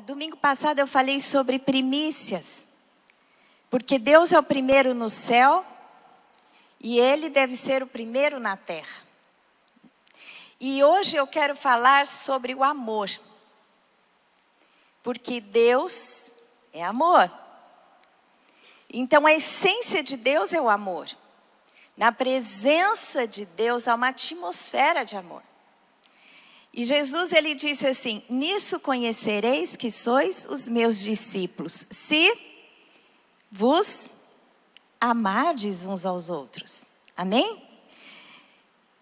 Domingo passado eu falei sobre primícias, porque Deus é o primeiro no céu e Ele deve ser o primeiro na terra. E hoje eu quero falar sobre o amor, porque Deus é amor. Então a essência de Deus é o amor. Na presença de Deus há uma atmosfera de amor. E Jesus, ele disse assim: nisso conhecereis que sois os meus discípulos, se vos amardes uns aos outros. Amém?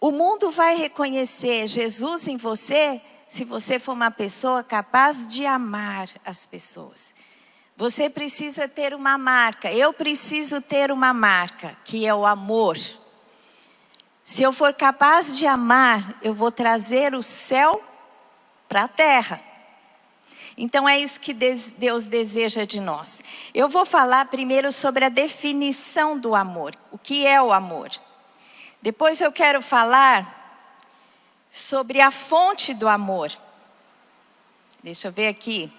O mundo vai reconhecer Jesus em você se você for uma pessoa capaz de amar as pessoas. Você precisa ter uma marca, eu preciso ter uma marca, que é o amor. Se eu for capaz de amar, eu vou trazer o céu para a terra. Então é isso que Deus deseja de nós. Eu vou falar primeiro sobre a definição do amor. O que é o amor? Depois eu quero falar sobre a fonte do amor. Deixa eu ver aqui.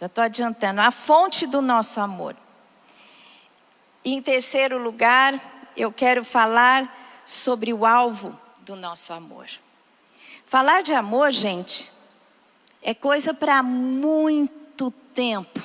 Já estou adiantando. A fonte do nosso amor. E em terceiro lugar, eu quero falar sobre o alvo do nosso amor. Falar de amor, gente, é coisa para muito tempo.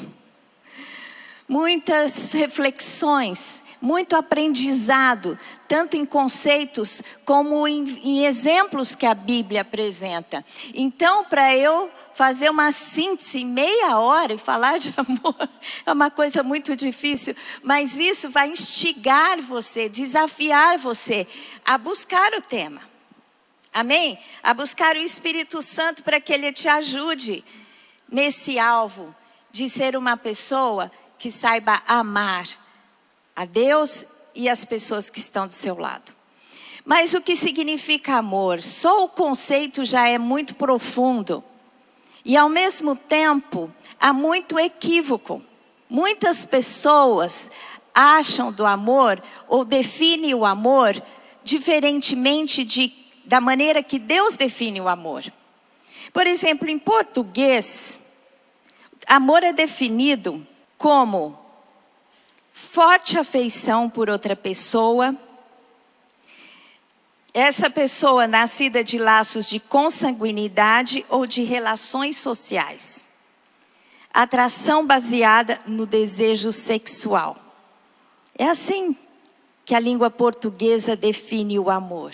Muitas reflexões, muito aprendizado, tanto em conceitos como em exemplos que a Bíblia apresenta. Então, para eu fazer uma síntese em meia hora e falar de amor, é uma coisa muito difícil, mas isso vai instigar você, desafiar você a buscar o tema. Amém? A buscar o Espírito Santo para que Ele te ajude nesse alvo de ser uma pessoa que saiba amar a Deus e as pessoas que estão do seu lado. Mas o que significa amor? Só o conceito já é muito profundo. E ao mesmo tempo, há muito equívoco. Muitas pessoas acham do amor ou definem o amor diferentemente da maneira que Deus define o amor. Por exemplo, em português, amor é definido como forte afeição por outra pessoa. Essa pessoa nascida de laços de consanguinidade ou de relações sociais. Atração baseada no desejo sexual. É assim que a língua portuguesa define o amor.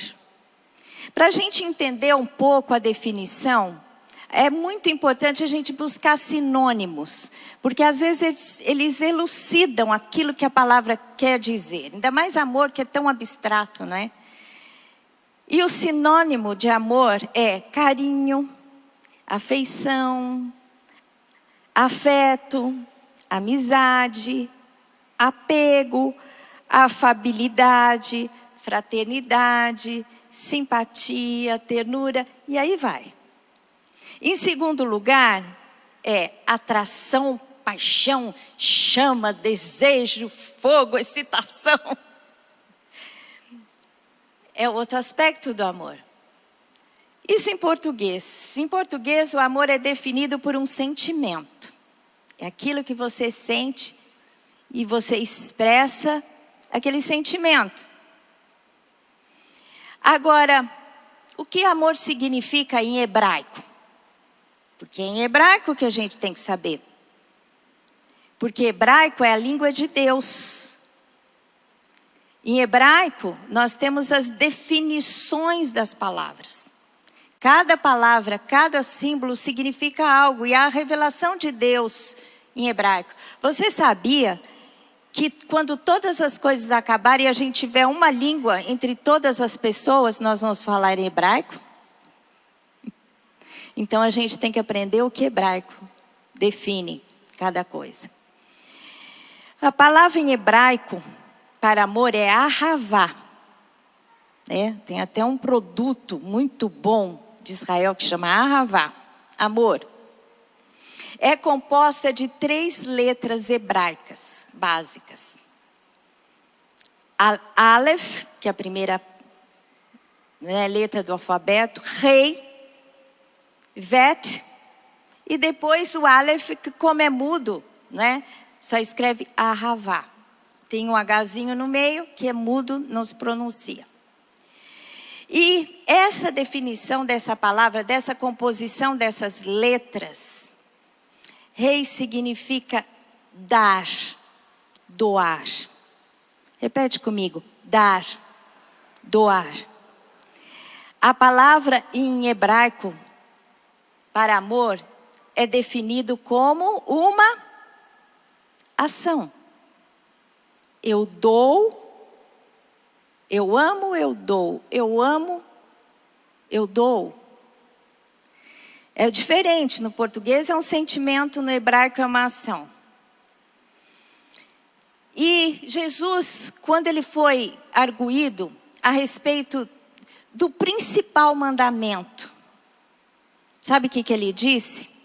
Para a gente entender um pouco a definição, é muito importante a gente buscar sinônimos, porque às vezes eles elucidam aquilo que a palavra quer dizer. Ainda mais amor, que é tão abstrato, não é? E o sinônimo de amor é carinho, afeição, afeto, amizade, apego, afabilidade, fraternidade, simpatia, ternura, e aí vai. Em segundo lugar, é atração, paixão, chama, desejo, fogo, excitação. É outro aspecto do amor. Isso em português. Em português, o amor é definido por um sentimento. É aquilo que você sente e você expressa aquele sentimento. Agora, o que amor significa em hebraico? Porque é em hebraico que a gente tem que saber. Porque hebraico é a língua de Deus. Em hebraico, nós temos as definições das palavras. Cada palavra, cada símbolo significa algo. E há a revelação de Deus em hebraico. Você sabia que quando todas as coisas acabarem e a gente tiver uma língua entre todas as pessoas, nós vamos falar em hebraico? Então a gente tem que aprender o que hebraico define cada coisa. A palavra em hebraico para amor é ahavá. Tem até um produto muito bom de Israel que chama ahavá, amor. É composta de 3 letras hebraicas básicas. Aleph, que é a primeira letra do alfabeto, Rei, Vet E depois o Aleph, que como é mudo, né? Só escreve Ahavá. Tem um Hzinho no meio, que é mudo, não se pronuncia. E essa definição dessa palavra, dessa composição dessas letras, rei significa dar, doar. Repete comigo, dar, doar. A palavra em hebraico para amor é definido como uma ação. Eu dou, eu amo, eu dou. Eu amo, eu dou. É diferente, no português é um sentimento, no hebraico é uma ação. E Jesus, quando ele foi arguído a respeito do principal mandamento, sabe o que ele disse?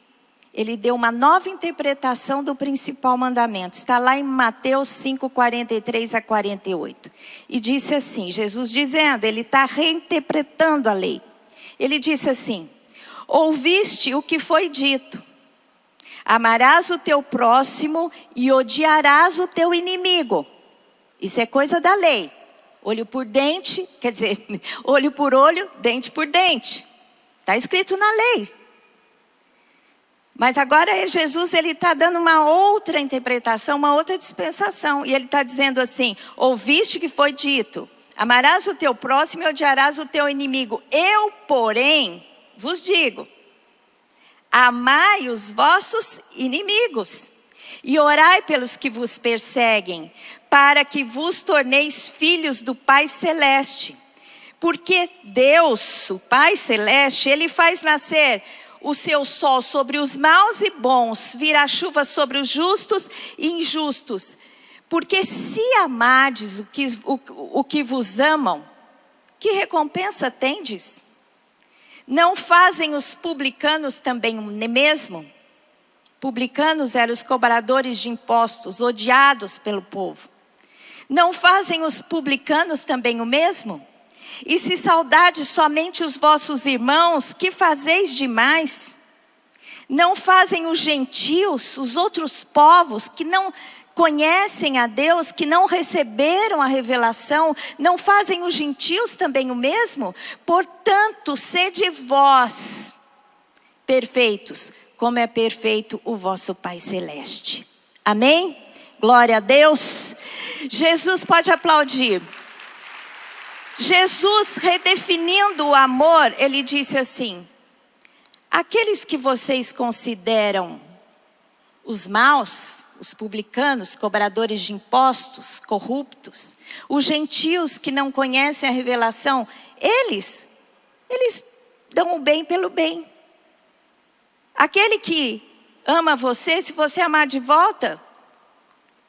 Ele deu uma nova interpretação do principal mandamento. Está lá em Mateus 5, 43 a 48. E disse assim, Jesus dizendo, ele está reinterpretando a lei. Ele disse assim, ouviste o que foi dito. Amarás o teu próximo e odiarás o teu inimigo. Isso é coisa da lei. Olho por dente, quer dizer, olho por olho, dente por dente. Está escrito na lei. Mas agora Jesus está dando uma outra interpretação, uma outra dispensação. E ele está dizendo assim, ouviste que foi dito, amarás o teu próximo e odiarás o teu inimigo. Eu, porém, vos digo, amai os vossos inimigos e orai pelos que vos perseguem, para que vos torneis filhos do Pai Celeste. Porque Deus, o Pai Celeste, ele faz nascer o seu sol sobre os maus e bons, virá chuva sobre os justos e injustos. Porque se amardes o que vos amam, que recompensa tendes? Não fazem os publicanos também o mesmo? Publicanos eram os cobradores de impostos, odiados pelo povo. Não fazem os publicanos também o mesmo? E se saudades somente os vossos irmãos, que fazeis demais? Não fazem os gentios, os outros povos que não conhecem a Deus, que não receberam a revelação, não fazem os gentios também o mesmo? Portanto, sede vós perfeitos, como é perfeito o vosso Pai Celeste. Amém? Glória a Deus. Jesus pode aplaudir. Jesus, redefinindo o amor, ele disse assim, aqueles que vocês consideram os maus, os publicanos, cobradores de impostos, corruptos, os gentios que não conhecem a revelação, eles dão o bem pelo bem. Aquele que ama você, se você amar de volta,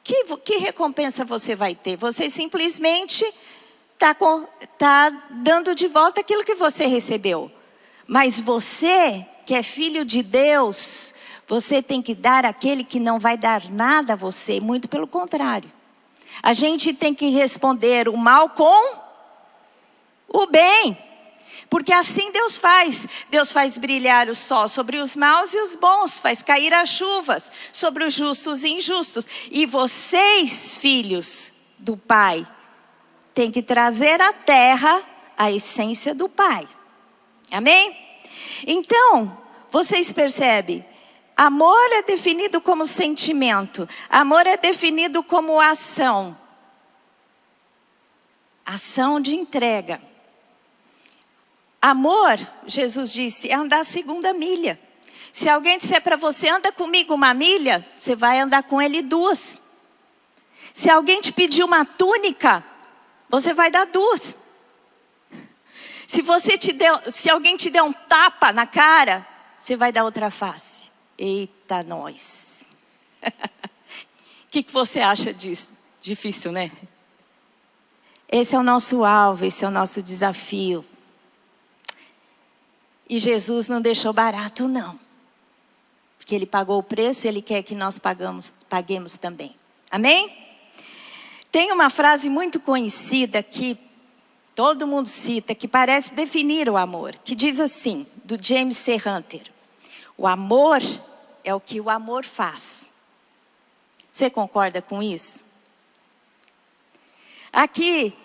que recompensa você vai ter? Você simplesmente está dando de volta aquilo que você recebeu. Mas você, que é filho de Deus, você tem que dar àquele que não vai dar nada a você. Muito pelo contrário. A gente tem que responder o mal com o bem. Porque assim Deus faz. Deus faz brilhar o sol sobre os maus e os bons. Faz cair as chuvas sobre os justos e injustos. E vocês, filhos do Pai, tem que trazer à terra a essência do Pai. Amém? Então, vocês percebem, amor é definido como sentimento. Amor é definido como ação. Ação de entrega. Amor, Jesus disse, é andar a segunda milha. Se alguém disser para você, anda comigo uma milha, você vai andar com ele 2. Se alguém te pedir uma túnica, você vai dar 2. Se alguém te der um tapa na cara, você vai dar outra face. Eita, nós. O que você acha disso? Difícil, né? Esse é o nosso alvo, esse é o nosso desafio. E Jesus não deixou barato, não. Porque Ele pagou o preço e Ele quer que nós paguemos também. Amém? Tem uma frase muito conhecida que todo mundo cita, que parece definir o amor. Que diz assim, do James C. Hunter. O amor é o que o amor faz. Você concorda com isso? Aqui,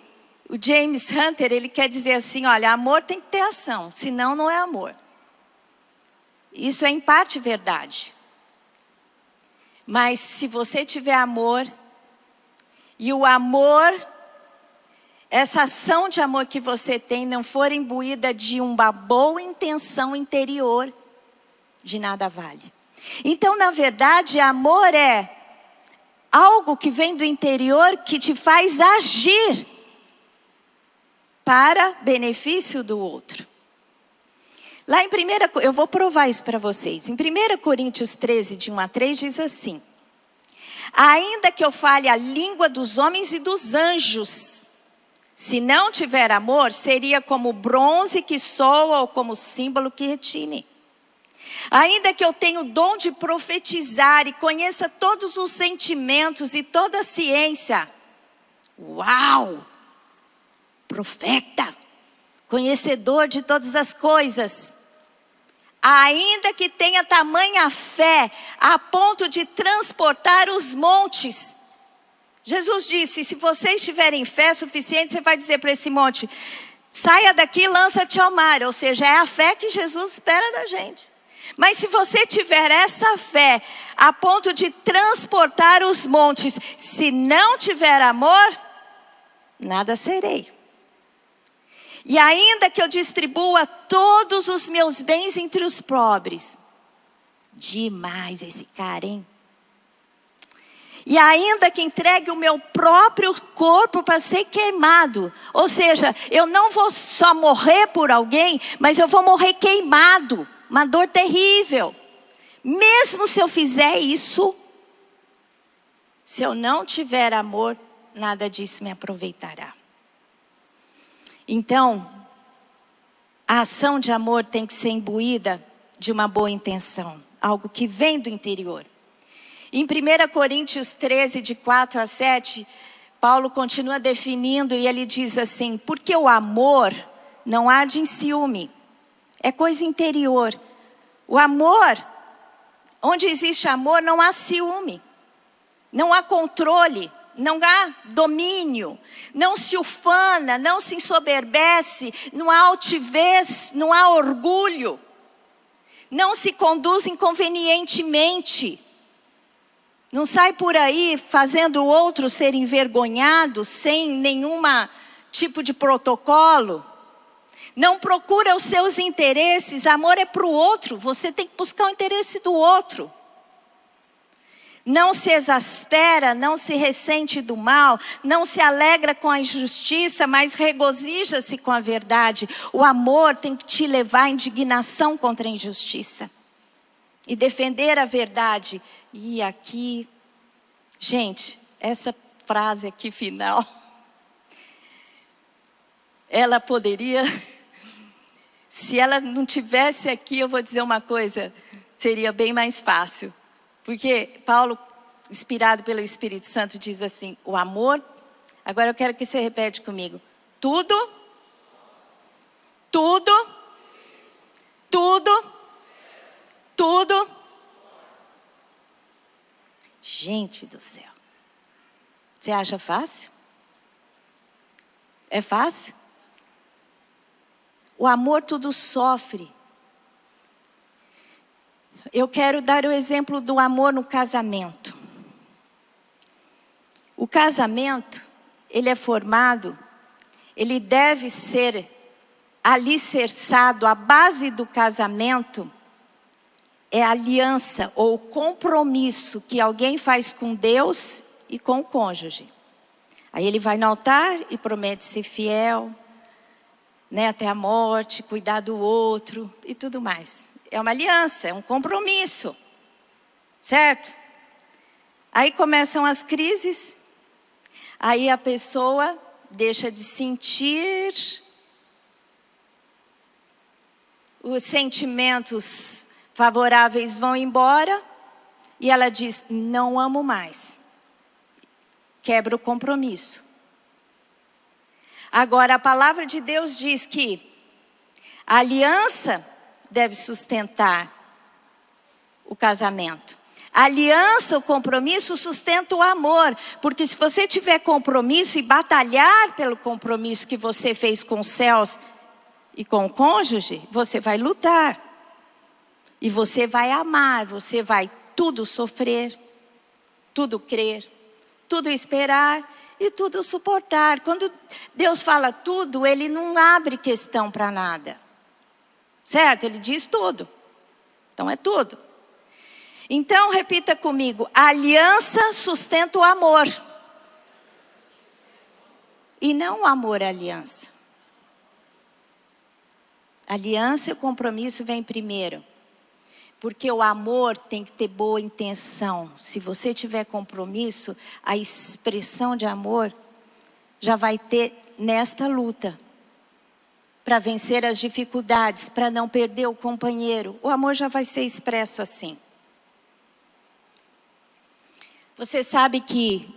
o James Hunter, ele quer dizer assim, olha, amor tem que ter ação, senão não é amor. Isso é em parte verdade. Mas se você tiver amor, e o amor, essa ação de amor que você tem não for imbuída de uma boa intenção interior, de nada vale. Então, na verdade, amor é algo que vem do interior que te faz agir para benefício do outro. Lá em eu vou provar isso para vocês. Em 1 Coríntios 13, de 1 a 3, diz assim: ainda que eu fale a língua dos homens e dos anjos, se não tiver amor, seria como bronze que soa ou como símbolo que retine. Ainda que eu tenha o dom de profetizar e conheça todos os sentimentos e toda a ciência. Uau! Profeta, conhecedor de todas as coisas. Ainda que tenha tamanha fé a ponto de transportar os montes. Jesus disse, se vocês tiverem fé suficiente, você vai dizer para esse monte, saia daqui e lança-te ao mar. Ou seja, é a fé que Jesus espera da gente. Mas se você tiver essa fé a ponto de transportar os montes, se não tiver amor, nada serei. E ainda que eu distribua todos os meus bens entre os pobres, demais esse cara, hein? E ainda que entregue o meu próprio corpo para ser queimado, ou seja, eu não vou só morrer por alguém, mas eu vou morrer queimado. Uma dor terrível. Mesmo se eu fizer isso, se eu não tiver amor, nada disso me aproveitará. Então, a ação de amor tem que ser imbuída de uma boa intenção. Algo que vem do interior. Em 1 Coríntios 13, de 4 a 7, Paulo continua definindo e ele diz assim, porque o amor não arde em ciúme. É coisa interior. O amor, onde existe amor, não há ciúme. Não há controle, não há domínio. Não se ufana, não se ensoberbece, não há altivez, não há orgulho. Não se conduz inconvenientemente. Não sai por aí fazendo o outro ser envergonhado, sem nenhum tipo de protocolo. Não procura os seus interesses, amor é para o outro, você tem que buscar o interesse do outro. Não se exaspera, não se ressente do mal, não se alegra com a injustiça, mas regozija-se com a verdade. O amor tem que te levar à indignação contra a injustiça. E defender a verdade. E aqui, gente, essa frase aqui final, ela poderia... Se ela não tivesse aqui, eu vou dizer uma coisa, seria bem mais fácil. Porque Paulo, inspirado pelo Espírito Santo, diz assim, o amor, agora eu quero que você repete comigo. Tudo. Gente do céu. Você acha fácil? É fácil? O amor tudo sofre. Eu quero dar o exemplo do amor no casamento. O casamento, ele é formado, ele deve ser alicerçado, a base do casamento é a aliança ou compromisso que alguém faz com Deus e com o cônjuge. Aí ele vai no altar e promete ser fiel, até a morte, cuidar do outro e tudo mais. É uma aliança, é um compromisso, certo? Aí começam as crises, aí a pessoa deixa de sentir os sentimentos favoráveis vão embora e ela diz, não amo mais. Quebra o compromisso. Agora, a palavra de Deus diz que a aliança deve sustentar o casamento. A aliança, o compromisso sustenta o amor. Porque se você tiver compromisso e batalhar pelo compromisso que você fez com os céus e com o cônjuge, você vai lutar. E você vai amar, você vai tudo sofrer, tudo crer, tudo esperar e tudo suportar. Quando Deus fala tudo, Ele não abre questão para nada. Certo? Ele diz tudo. Então é tudo. Então repita comigo: a aliança sustenta o amor. E não o amor à aliança. A aliança e o compromisso vem primeiro. Porque o amor tem que ter boa intenção. Se você tiver compromisso, a expressão de amor já vai ter nesta luta. Para vencer as dificuldades, para não perder o companheiro. O amor já vai ser expresso assim. Você sabe que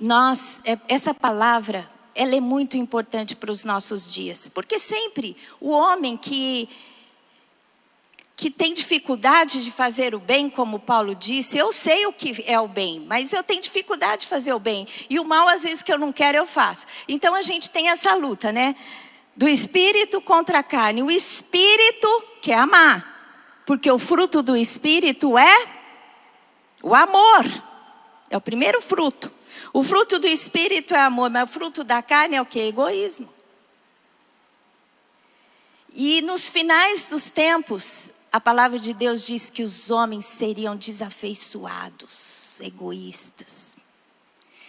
essa palavra, ela é muito importante para os nossos dias. Porque sempre o homem que tem dificuldade de fazer o bem, como Paulo disse, eu sei o que é o bem, mas eu tenho dificuldade de fazer o bem. E o mal, às vezes, que eu não quero, eu faço. Então, a gente tem essa luta, né? Do espírito contra a carne. O espírito quer amar. Porque o fruto do espírito é o amor. É o primeiro fruto. O fruto do espírito é amor, mas o fruto da carne é o quê? Egoísmo. E nos finais dos tempos, a palavra de Deus diz que os homens seriam desafeiçoados, egoístas.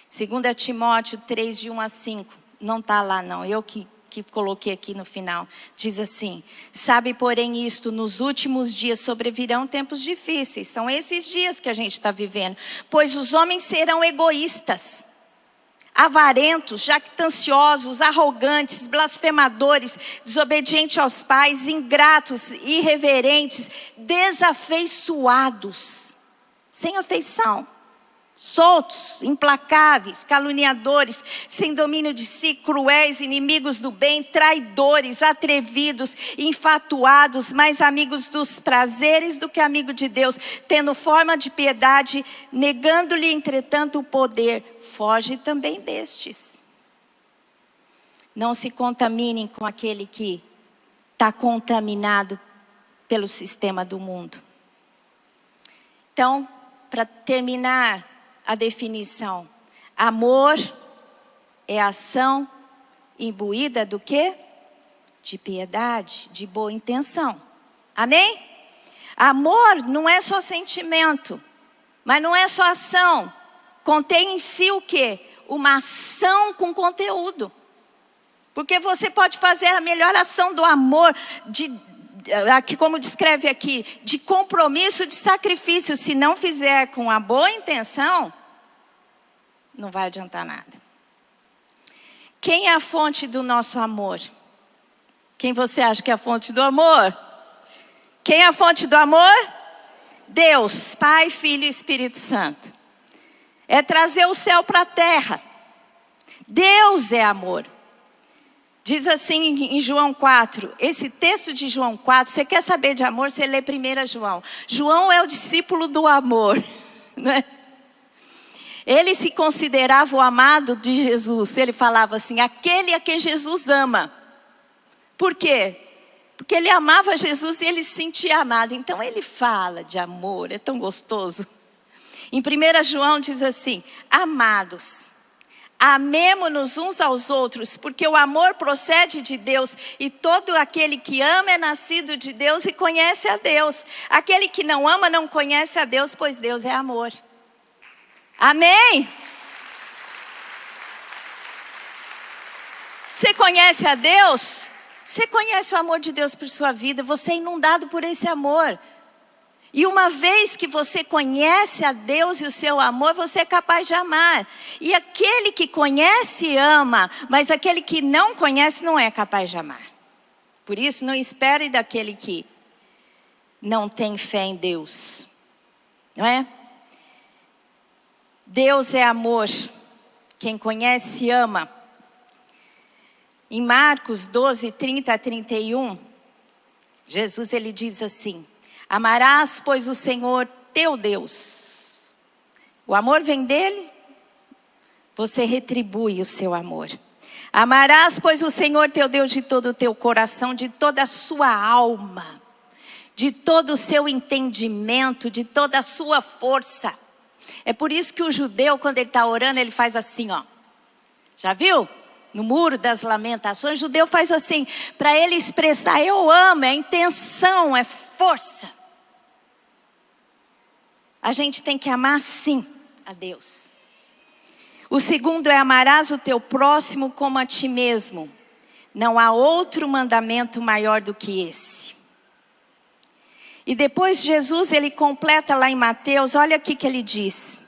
2 Timóteo 3, de 1 a 5. Não está lá não, eu que coloquei aqui no final. Diz assim: sabe, porém, isto, nos últimos dias sobrevirão tempos difíceis. São esses dias que a gente está vivendo. Pois os homens serão egoístas, avarentos, jactanciosos, arrogantes, blasfemadores, desobedientes aos pais, ingratos, irreverentes, desafeiçoados, sem afeição, soltos, implacáveis, caluniadores, sem domínio de si, cruéis, inimigos do bem, traidores, atrevidos, infatuados, mais amigos dos prazeres do que amigo de Deus, tendo forma de piedade, negando-lhe, entretanto, o poder. Foge também destes. Não se contaminem com aquele que está contaminado pelo sistema do mundo. Então, para terminar a definição: amor é ação imbuída do quê? De piedade, de boa intenção. Amém? Amor não é só sentimento, mas não é só ação. Contém em si o quê? Uma ação com conteúdo. Porque você pode fazer a melhor ação do amor, aqui, como descreve aqui, de compromisso, de sacrifício. Se não fizer com a boa intenção, não vai adiantar nada. Quem é a fonte do nosso amor? Quem você acha que é a fonte do amor? Quem é a fonte do amor? Deus, Pai, Filho e Espírito Santo. É trazer o céu para a terra. Deus é amor. Diz assim em João 4, esse texto de João 4, você quer saber de amor, você lê 1 João. João é o discípulo do amor, né? Ele se considerava o amado de Jesus. Ele falava assim: aquele a quem Jesus ama. Por quê? Porque ele amava Jesus e ele se sentia amado. Então ele fala de amor, é tão gostoso. Em 1 João diz assim: amados, amemo-nos uns aos outros, porque o amor procede de Deus, e todo aquele que ama é nascido de Deus e conhece a Deus. Aquele que não ama não conhece a Deus, pois Deus é amor. Amém? Você conhece a Deus? Você conhece o amor de Deus por sua vida, você é inundado por esse amor. E uma vez que você conhece a Deus e o seu amor, você é capaz de amar. E aquele que conhece, ama. Mas aquele que não conhece, não é capaz de amar. Por isso, não espere daquele que não tem fé em Deus. Não é? Deus é amor. Quem conhece, ama. Em Marcos 12, 30 a 31, Jesus ele diz assim: amarás, pois, o Senhor teu Deus. O amor vem dele, você retribui o seu amor. Amarás, pois, o Senhor teu Deus de todo o teu coração, de toda a sua alma, de todo o seu entendimento, de toda a sua força. É por isso que o judeu, quando ele está orando, ele faz assim, ó. Já viu? No Muro das Lamentações, o judeu faz assim, para ele expressar, eu amo, é intenção, é força. A gente tem que amar sim a Deus. O segundo é amarás o teu próximo como a ti mesmo. Não há outro mandamento maior do que esse. E depois Jesus, ele completa lá em Mateus, olha aqui que ele diz.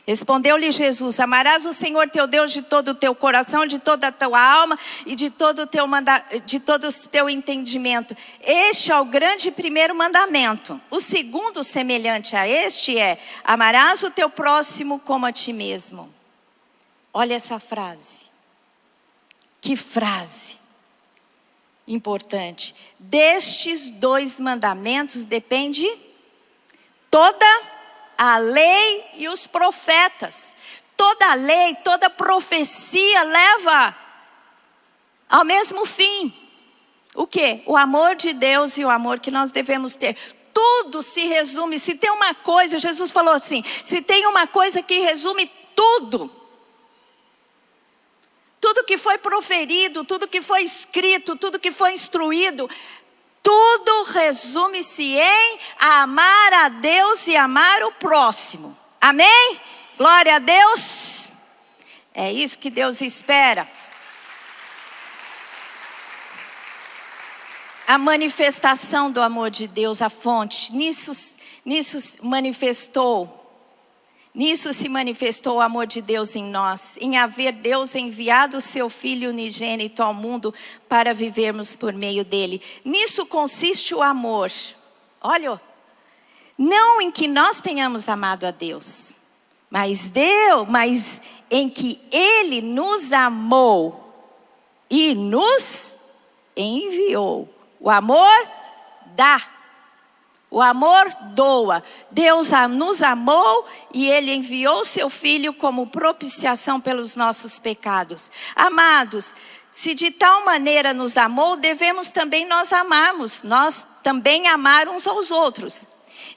Respondeu-lhe Jesus, amarás o Senhor teu Deus de todo o teu coração, de toda a tua alma e de todo o teu entendimento. Este é o grande primeiro mandamento. O segundo, semelhante a este, é amarás o teu próximo como a ti mesmo. Olha essa frase. Que frase importante. Destes dois mandamentos depende toda a lei e os profetas. Toda a lei, toda profecia leva ao mesmo fim. O quê? O amor de Deus e o amor que nós devemos ter. Tudo se resume, se tem uma coisa, Jesus falou assim, se tem uma coisa que resume tudo. Tudo que foi proferido, tudo que foi escrito, tudo que foi instruído, tudo resume-se em amar a Deus e amar o próximo. Amém? Glória a Deus. É isso que Deus espera. A manifestação do amor de Deus, a fonte, nisso se manifestou o amor de Deus em nós, em haver Deus enviado o seu Filho unigênito ao mundo para vivermos por meio dele. Nisso consiste o amor. Olha, não em que nós tenhamos amado a Deus, mas em que ele nos amou e nos enviou. O amor dá. O amor doa. Deus nos amou e ele enviou seu Filho como propiciação pelos nossos pecados. Amados, se de tal maneira nos amou, devemos também nós amarmos. Nós também amar uns aos outros.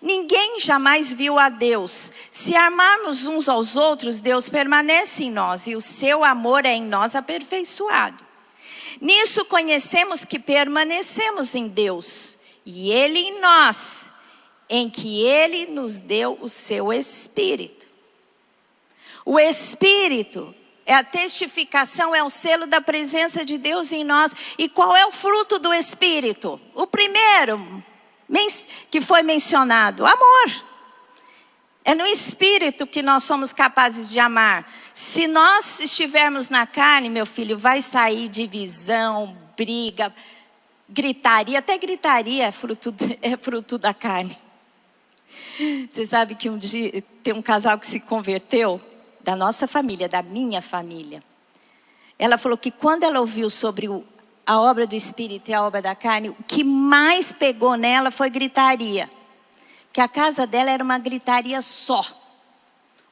Ninguém jamais viu a Deus. Se amarmos uns aos outros, Deus permanece em nós e o seu amor é em nós aperfeiçoado. Nisso conhecemos que permanecemos em Deus. E ele em nós, em que ele nos deu o seu Espírito. O Espírito é a testificação, é o selo da presença de Deus em nós. E qual é o fruto do Espírito? O primeiro que foi mencionado, amor. É no Espírito que nós somos capazes de amar. Se nós estivermos na carne, meu filho, vai sair divisão, briga, gritaria, até gritaria é fruto da carne. Você sabe que um dia tem um casal que se converteu, da nossa família, da minha família. Ela falou que quando ela ouviu sobre a obra do Espírito e a obra da carne, o que mais pegou nela foi gritaria. Que a casa dela era uma gritaria só.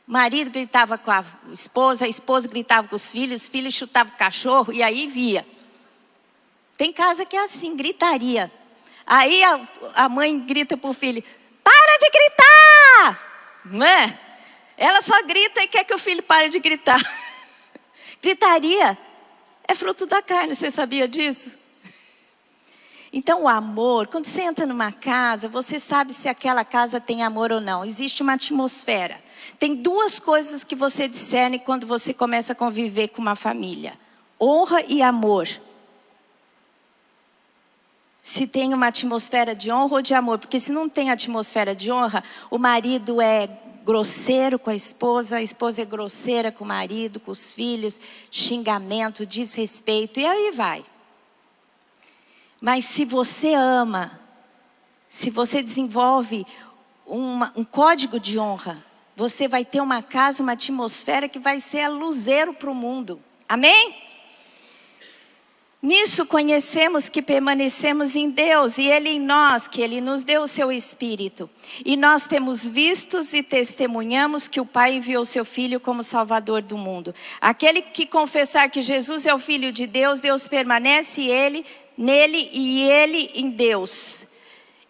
O marido gritava com a esposa gritava com os filhos chutavam o cachorro e aí via. Tem casa que é assim, gritaria. Aí a mãe grita para o filho, para de gritar! Não é? Ela só grita e quer que o filho pare de gritar. Gritaria é fruto da carne, você sabia disso? Então o amor, quando você entra numa casa, você sabe se aquela casa tem amor ou não. Existe uma atmosfera. Tem duas coisas que você discerne quando você começa a conviver com uma família. Honra e amor. Se tem uma atmosfera de honra ou de amor. Porque se não tem atmosfera de honra, o marido é grosseiro com a esposa é grosseira com o marido, com os filhos, xingamento, desrespeito, e aí vai. Mas se você ama, se você desenvolve um código de honra, você vai ter uma casa, uma atmosfera que vai ser a luzeiro para o mundo. Amém? Nisso conhecemos que permanecemos em Deus e Ele em nós, que Ele nos deu o seu Espírito. E nós temos vistos e testemunhamos que o Pai enviou o seu Filho como Salvador do mundo. Aquele que confessar que Jesus é o Filho de Deus, Deus permanece nele e Ele em Deus.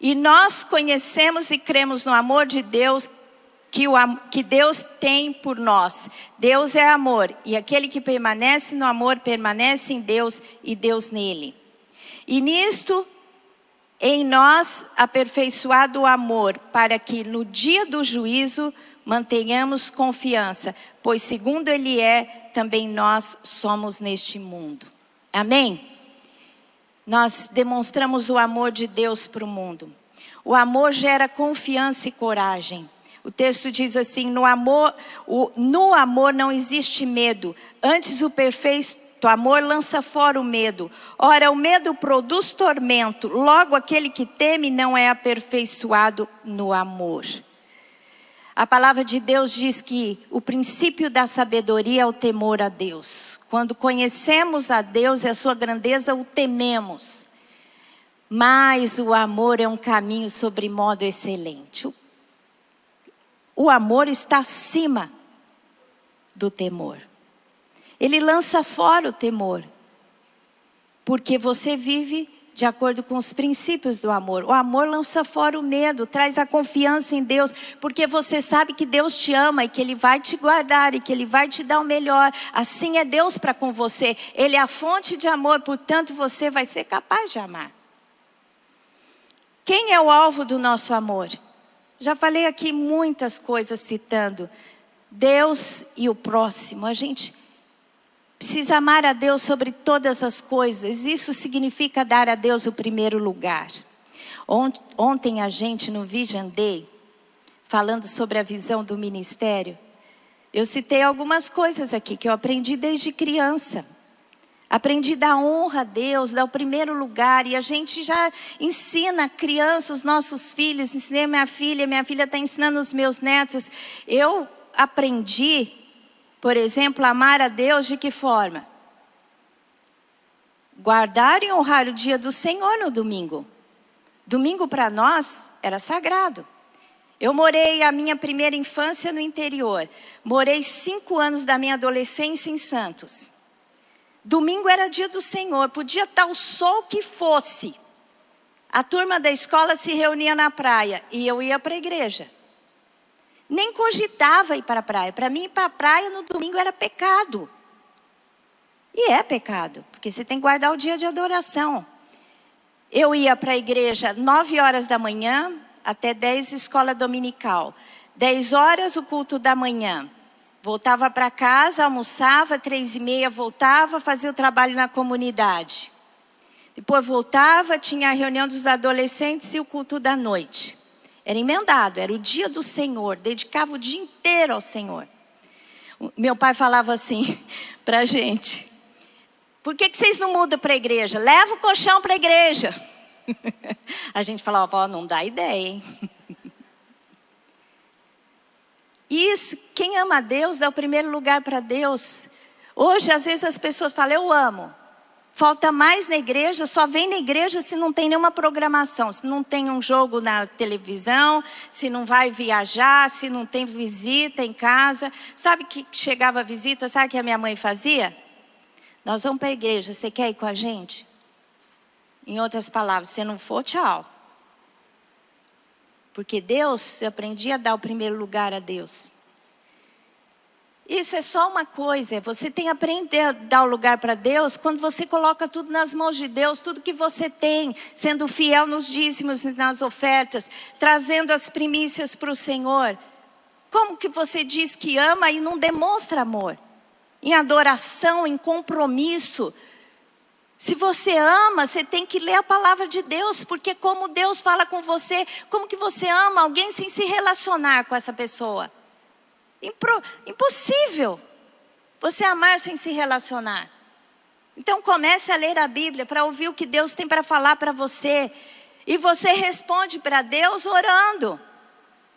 E nós conhecemos e cremos no amor de Deus, que Deus tem por nós. Deus é amor, e aquele que permanece no amor, permanece em Deus e Deus nele. E nisto, em nós, aperfeiçoado o amor, para que no dia do juízo mantenhamos confiança, pois segundo Ele é, também nós somos neste mundo. Amém? Nós demonstramos o amor de Deus para o mundo. O amor gera confiança e coragem. O texto diz assim: no amor não existe medo, antes o perfeito amor lança fora o medo. Ora, o medo produz tormento, logo aquele que teme não é aperfeiçoado no amor. A palavra de Deus diz que o princípio da sabedoria é o temor a Deus. Quando conhecemos a Deus e a sua grandeza, o tememos. Mas o amor é um caminho sobremodo excelente. O amor está acima do temor. Ele lança fora o temor. Porque você vive de acordo com os princípios do amor. O amor lança fora o medo, traz a confiança em Deus. Porque você sabe que Deus te ama e que Ele vai te guardar e que Ele vai te dar o melhor. Assim é Deus para com você. Ele é a fonte de amor, portanto você vai ser capaz de amar. Quem é o alvo do nosso amor? Já falei aqui muitas coisas citando Deus e o próximo. A gente precisa amar a Deus sobre todas as coisas. Isso significa dar a Deus o primeiro lugar. Ontem a gente no Vision Day, falando sobre a visão do ministério, eu citei algumas coisas aqui que eu aprendi desde criança. Aprendi a dar honra a Deus, dar o primeiro lugar. E a gente já ensina a criança, os nossos filhos. Ensinei minha filha está ensinando os meus netos. Eu aprendi, por exemplo, a amar a Deus de que forma? Guardar e honrar o dia do Senhor no domingo. Domingo para nós era sagrado. Eu morei a minha primeira infância no interior. Morei 5 anos da minha adolescência em Santos. Domingo era dia do Senhor, podia estar o sol que fosse. A turma da escola se reunia na praia e eu ia para a igreja. Nem cogitava ir para a praia. Para mim, ir para a praia no domingo era pecado. E é pecado, porque você tem que guardar o dia de adoração. Eu ia para a igreja 9 horas da manhã até 10 escola dominical. 10 horas o culto da manhã. Voltava para casa, almoçava, 3h30 voltava, fazia o trabalho na comunidade. Depois voltava, tinha a reunião dos adolescentes e o culto da noite. Era emendado, era o dia do Senhor, dedicava o dia inteiro ao Senhor. Meu pai falava assim para a gente: por que vocês não mudam para a igreja? Leva o colchão para a igreja. A gente falava: ó, não dá ideia, hein? Isso, quem ama a Deus dá o primeiro lugar para Deus. Hoje, às vezes as pessoas falam: eu amo. Falta mais na igreja, só vem na igreja se não tem nenhuma programação. Se não tem um jogo na televisão, se não vai viajar, se não tem visita em casa. Sabe que chegava a visita, sabe o que a minha mãe fazia? Nós vamos para a igreja, você quer ir com a gente? Em outras palavras, se não for, tchau. Porque Deus, eu aprendi a dar o primeiro lugar a Deus. Isso é só uma coisa. Você tem que aprender a dar o lugar para Deus quando você coloca tudo nas mãos de Deus. Tudo que você tem, sendo fiel nos dízimos e nas ofertas. Trazendo as primícias para o Senhor. Como que você diz que ama e não demonstra amor? Em adoração, em compromisso. Se você ama, você tem que ler a palavra de Deus, porque como Deus fala com você, como que você ama alguém sem se relacionar com essa pessoa? Impossível você amar sem se relacionar. Então comece a ler a Bíblia para ouvir o que Deus tem para falar para você. E você responde para Deus orando.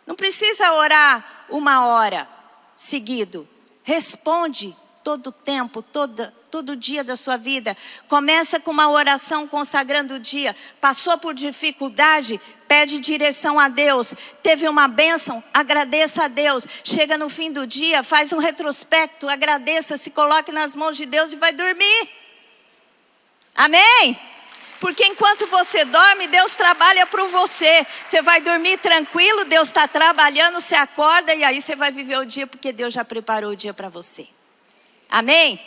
Não precisa orar 1 hora seguido. Responde todo tempo, todo dia da sua vida. Começa com uma oração consagrando o dia. Passou por dificuldade, pede direção a Deus. Teve uma bênção, agradeça a Deus. Chega no fim do dia, faz um retrospecto, agradeça, se coloque nas mãos de Deus e vai dormir. Amém? Porque enquanto você dorme, Deus trabalha por você. Você vai dormir tranquilo, Deus está trabalhando, você acorda e aí você vai viver o dia porque Deus já preparou o dia para você. Amém?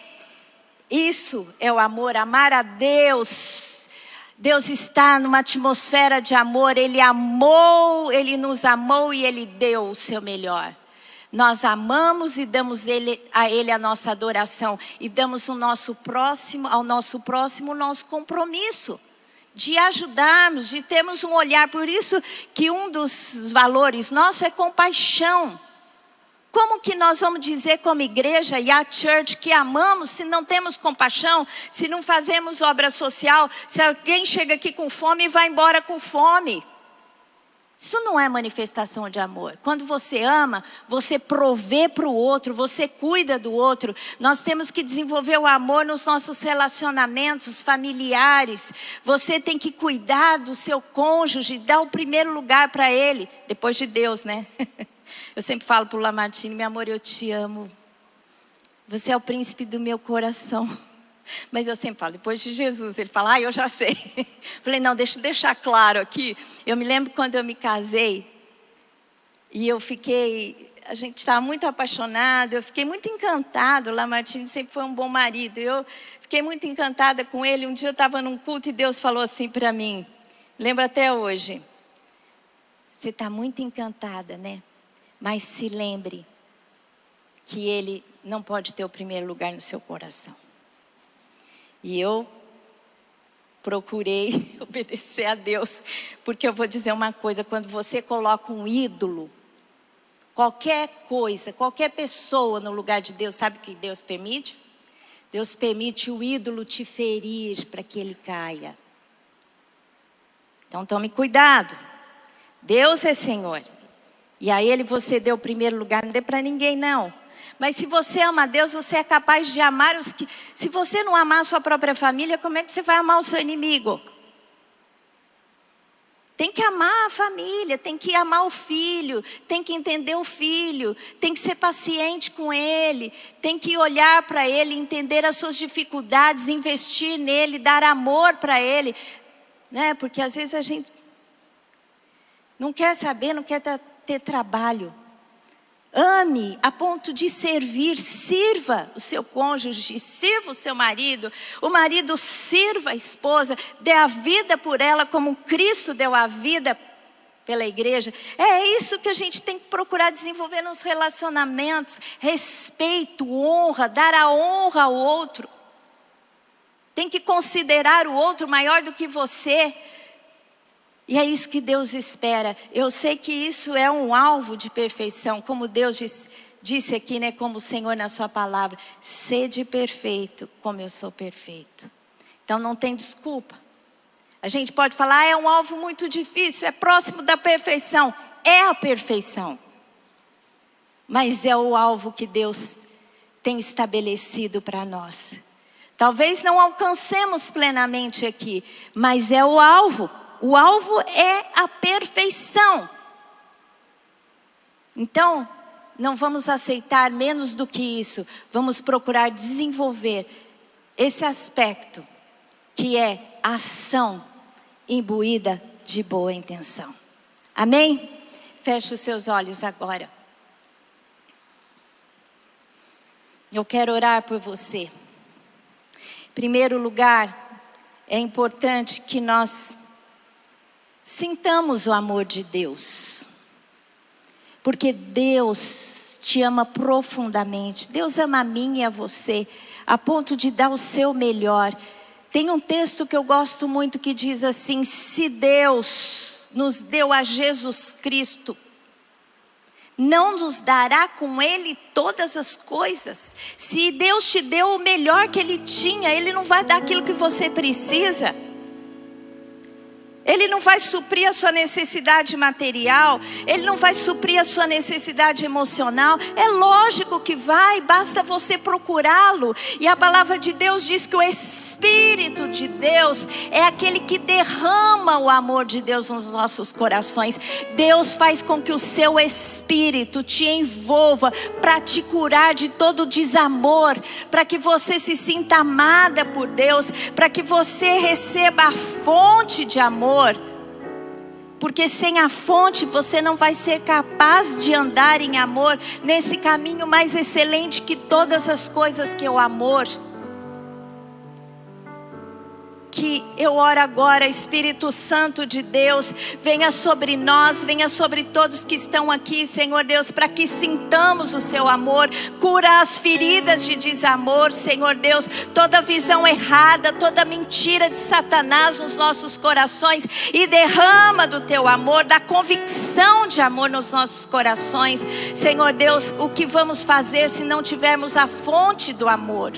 Isso é o amor, amar a Deus. Deus está numa atmosfera de amor. Ele amou, Ele nos amou e Ele deu o seu melhor. Nós amamos e damos a Ele a nossa adoração. E damos ao nosso próximo o nosso compromisso. De ajudarmos, de termos um olhar. Por isso que um dos valores nossos é compaixão. Como que nós vamos dizer como igreja e a church que amamos se não temos compaixão? Se não fazemos obra social? Se alguém chega aqui com fome e vai embora com fome? Isso não é manifestação de amor. Quando você ama, você provê para o outro, você cuida do outro. Nós temos que desenvolver o amor nos nossos relacionamentos familiares. Você tem que cuidar do seu cônjuge, dar o primeiro lugar para ele, depois de Deus, né? Eu sempre falo para o Lamartine, meu amor, eu te amo. Você é o príncipe do meu coração. Mas eu sempre falo, depois de Jesus. Ele fala, eu já sei. Falei, não, deixa eu deixar claro aqui. Eu me lembro quando eu me casei. E a gente estava muito apaixonado. Eu fiquei muito encantada. O Lamartine sempre foi um bom marido. Eu fiquei muito encantada com ele. Um dia eu estava num culto e Deus falou assim para mim. Lembro até hoje. Você está muito encantada, né? Mas se lembre que ele não pode ter o primeiro lugar no seu coração. E eu procurei obedecer a Deus, porque eu vou dizer uma coisa, quando você coloca um ídolo, qualquer coisa, qualquer pessoa no lugar de Deus, sabe o que Deus permite? Deus permite o ídolo te ferir para que ele caia. Então tome cuidado, Deus é Senhor, e a Ele você deu o primeiro lugar, não dê para ninguém não. Mas se você ama a Deus, você é capaz de amar os que... Se você não amar a sua própria família, como é que você vai amar o seu inimigo? Tem que amar a família, tem que amar o filho, tem que entender o filho, tem que ser paciente com ele, tem que olhar para ele, entender as suas dificuldades, investir nele, dar amor para ele. Né? Porque às vezes a gente não quer saber, não quer ter trabalho. Ame a ponto de servir, sirva o seu cônjuge, sirva o seu marido. O marido sirva a esposa, dê a vida por ela como Cristo deu a vida pela igreja. É isso que a gente tem que procurar desenvolver nos relacionamentos. Respeito, honra, dar a honra ao outro. Tem que considerar o outro maior do que você. E é isso que Deus espera. Eu sei que isso é um alvo de perfeição, como Deus disse aqui, né, como o Senhor na sua palavra. Sede perfeito, como eu sou perfeito. Então não tem desculpa. A gente pode falar, é um alvo muito difícil, é próximo da perfeição. É a perfeição. Mas é o alvo que Deus tem estabelecido para nós. Talvez não alcancemos plenamente aqui, mas é o alvo. O alvo é a perfeição. Então, não vamos aceitar menos do que isso. Vamos procurar desenvolver esse aspecto, que é a ação imbuída de boa intenção. Amém? Feche os seus olhos agora. Eu quero orar por você. Em primeiro lugar, é importante que nós sintamos o amor de Deus, porque Deus te ama profundamente. Deus ama a mim e a você, a ponto de dar o seu melhor. Tem um texto que eu gosto muito que diz assim: se Deus nos deu a Jesus Cristo, não nos dará com Ele todas as coisas? Se Deus te deu o melhor que Ele tinha, Ele não vai dar aquilo que você precisa? Ele não vai suprir a sua necessidade material, Ele não vai suprir a sua necessidade emocional. É lógico que vai, basta você procurá-lo. E a palavra de Deus diz que o Espírito de Deus é aquele que derrama o amor de Deus nos nossos corações. Deus faz com que o seu Espírito te envolva para te curar de todo desamor, para que você se sinta amada por Deus, para que você receba a fonte de amor. Porque sem a fonte você não vai ser capaz de andar em amor, nesse caminho mais excelente que todas as coisas, que é o amor. Que eu oro agora, Espírito Santo de Deus, venha sobre nós, venha sobre todos que estão aqui, Senhor Deus, para que sintamos o seu amor. Cura as feridas de desamor, Senhor Deus, toda visão errada, toda mentira de Satanás nos nossos corações, e derrama do teu amor, da convicção de amor nos nossos corações. Senhor Deus, o que vamos fazer se não tivermos a fonte do amor?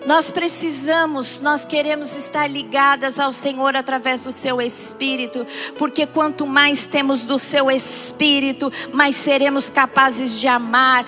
Nós precisamos, nós queremos estar ligadas ao Senhor através do seu Espírito, porque quanto mais temos do seu Espírito, mais seremos capazes de amar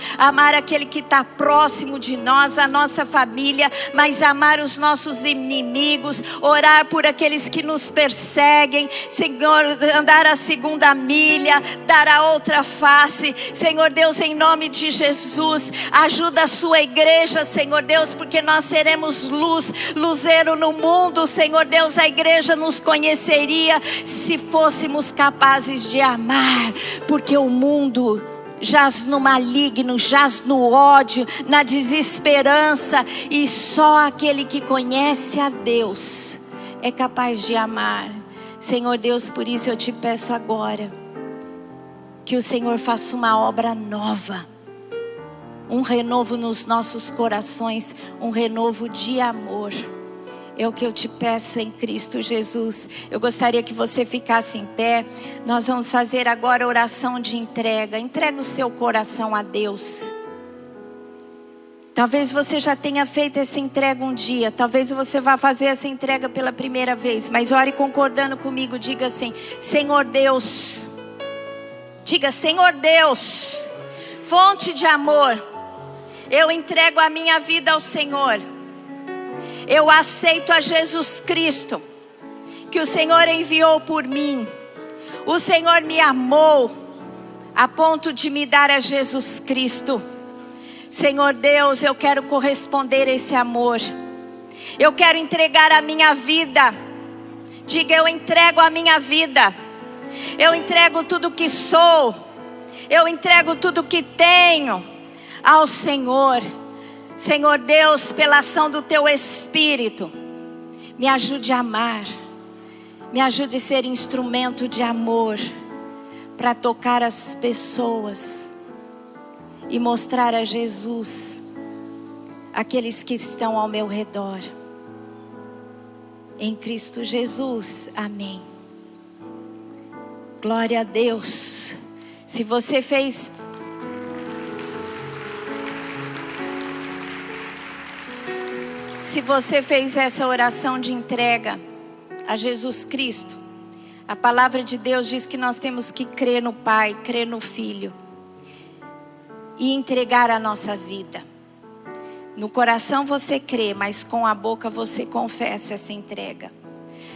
aquele que está próximo de nós, a nossa família, mas amar os nossos inimigos, orar por aqueles que nos perseguem, Senhor, andar a segunda milha, dar a outra face. Senhor Deus, em nome de Jesus, ajuda a sua igreja, Senhor Deus, porque nós seremos luz, luzeiro no mundo. Senhor Deus, a igreja nos conheceria se fôssemos capazes de amar, porque o mundo jaz no maligno, jaz no ódio, na desesperança, e só aquele que conhece a Deus é capaz de amar. Senhor Deus, por isso eu te peço agora que o Senhor faça uma obra nova, um renovo nos nossos corações, um renovo de amor. É o que eu te peço em Cristo Jesus. Eu gostaria que você ficasse em pé. Nós vamos fazer agora oração de entrega. Entrega o seu coração a Deus. Talvez você já tenha feito essa entrega um dia. Talvez você vá fazer essa entrega pela primeira vez. Mas ore concordando comigo. Diga assim: Senhor Deus. Diga: Senhor Deus, fonte de amor, eu entrego a minha vida ao Senhor. Eu aceito a Jesus Cristo, que o Senhor enviou por mim. O Senhor me amou a ponto de me dar a Jesus Cristo. Senhor Deus, eu quero corresponder a esse amor. Eu quero entregar a minha vida. Diga: eu entrego a minha vida. Eu entrego tudo que sou. Eu entrego tudo que tenho ao Senhor. Senhor Deus, pela ação do teu Espírito, me ajude a amar, me ajude a ser instrumento de amor, para tocar as pessoas e mostrar a Jesus aqueles que estão ao meu redor. Em Cristo Jesus, amém. Glória a Deus. Se você fez essa oração de entrega a Jesus Cristo, a palavra de Deus diz que nós temos que crer no Pai, crer no Filho e entregar a nossa vida. No coração você crê, mas com a boca você confessa essa entrega.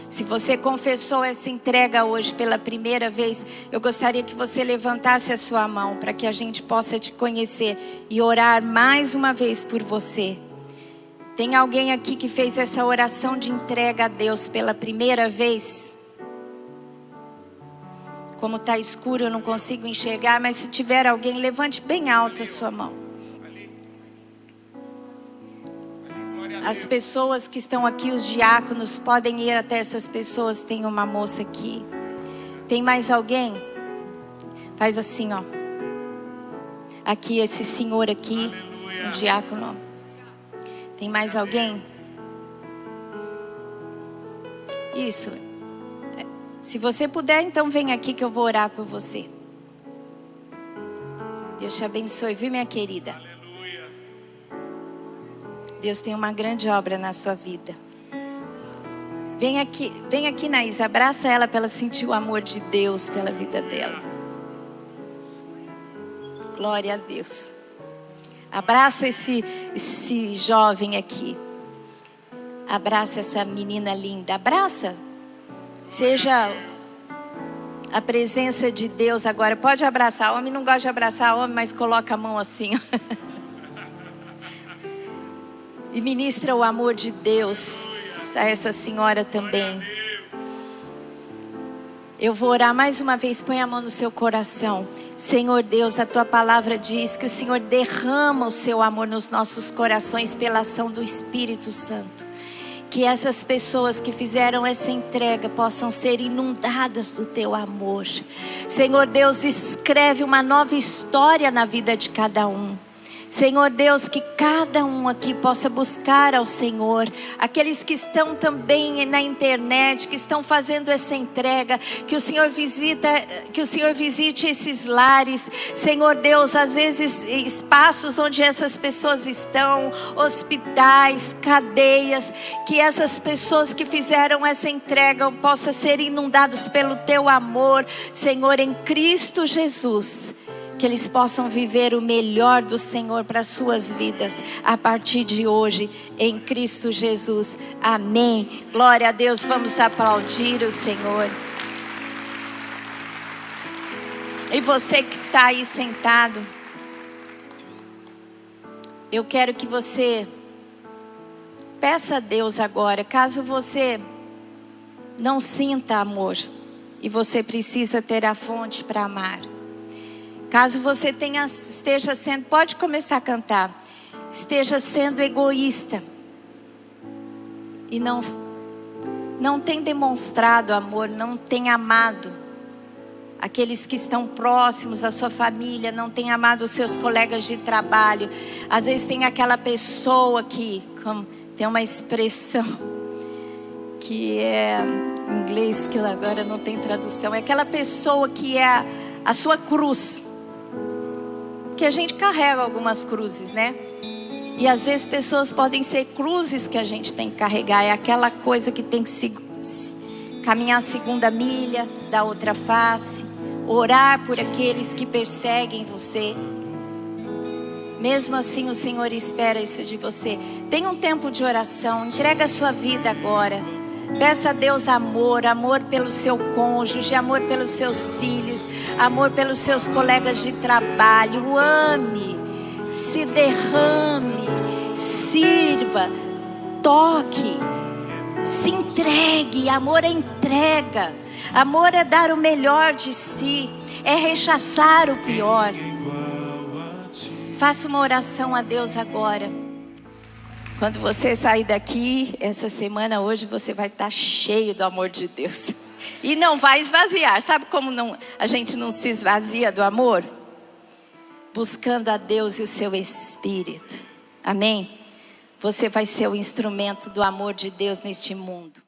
Se você confessou essa entrega hoje pela primeira vez, eu gostaria que você levantasse a sua mão para que a gente possa te conhecer e orar mais uma vez por você. Tem alguém aqui que fez essa oração de entrega a Deus pela primeira vez? Como está escuro, eu não consigo enxergar, mas se tiver alguém, levante bem alto a sua mão. As pessoas que estão aqui, os diáconos, podem ir até essas pessoas. Tem uma moça aqui. Tem mais alguém? Faz assim, ó. Aqui, esse senhor aqui, o diácono. Tem mais alguém? Isso. Se você puder, então vem aqui que eu vou orar por você. Deus te abençoe, viu, minha querida? Deus tem uma grande obra na sua vida. Vem aqui, Naís, abraça ela para ela sentir o amor de Deus pela vida dela. Glória a Deus. Abraça esse jovem aqui. Abraça essa menina linda. Abraça. Seja a presença de Deus agora. Pode abraçar. Homem não gosta de abraçar homem, mas coloca a mão assim. E ministra o amor de Deus a essa senhora também. Eu vou orar mais uma vez. Põe a mão no seu coração. Senhor Deus, a tua palavra diz que o Senhor derrama o seu amor nos nossos corações pela ação do Espírito Santo. Que essas pessoas que fizeram essa entrega possam ser inundadas do teu amor. Senhor Deus, escreve uma nova história na vida de cada um. Senhor Deus, que cada um aqui possa buscar ao Senhor. Aqueles que estão também na internet, que estão fazendo essa entrega, que o Senhor visite esses lares. Senhor Deus, às vezes espaços onde essas pessoas estão, hospitais, cadeias, que essas pessoas que fizeram essa entrega possam ser inundados pelo teu amor, Senhor, em Cristo Jesus. Que eles possam viver o melhor do Senhor para as suas vidas a partir de hoje, em Cristo Jesus. Amém. Glória a Deus. Vamos aplaudir o Senhor. E você que está aí sentado, eu quero que você peça a Deus agora, caso você não sinta amor e você precisa ter a fonte para amar. Caso você esteja sendo, pode começar a cantar, esteja sendo egoísta e não tem demonstrado amor, não tem amado aqueles que estão próximos à sua família, não tem amado os seus colegas de trabalho. Às vezes tem aquela pessoa que tem uma expressão que é em inglês, que agora não tem tradução, é aquela pessoa que é a sua cruz. Que a gente carrega algumas cruzes, né? E às vezes pessoas podem ser cruzes que a gente tem que carregar. É aquela coisa que tem que caminhar a segunda milha da outra face. Orar por aqueles que perseguem você. Mesmo assim o Senhor espera isso de você. Tenha um tempo de oração. Entrega a sua vida agora. Peça a Deus amor pelo seu cônjuge, amor pelos seus filhos, amor pelos seus colegas de trabalho. Ame, se derrame, sirva, toque, se entregue. Amor é entrega, amor é dar o melhor de si, é rechaçar o pior. Faça uma oração a Deus agora. Quando você sair daqui, essa semana, hoje, você vai estar cheio do amor de Deus. E não vai esvaziar. Sabe como a gente não se esvazia do amor? Buscando a Deus e o seu Espírito. Amém? Você vai ser o instrumento do amor de Deus neste mundo.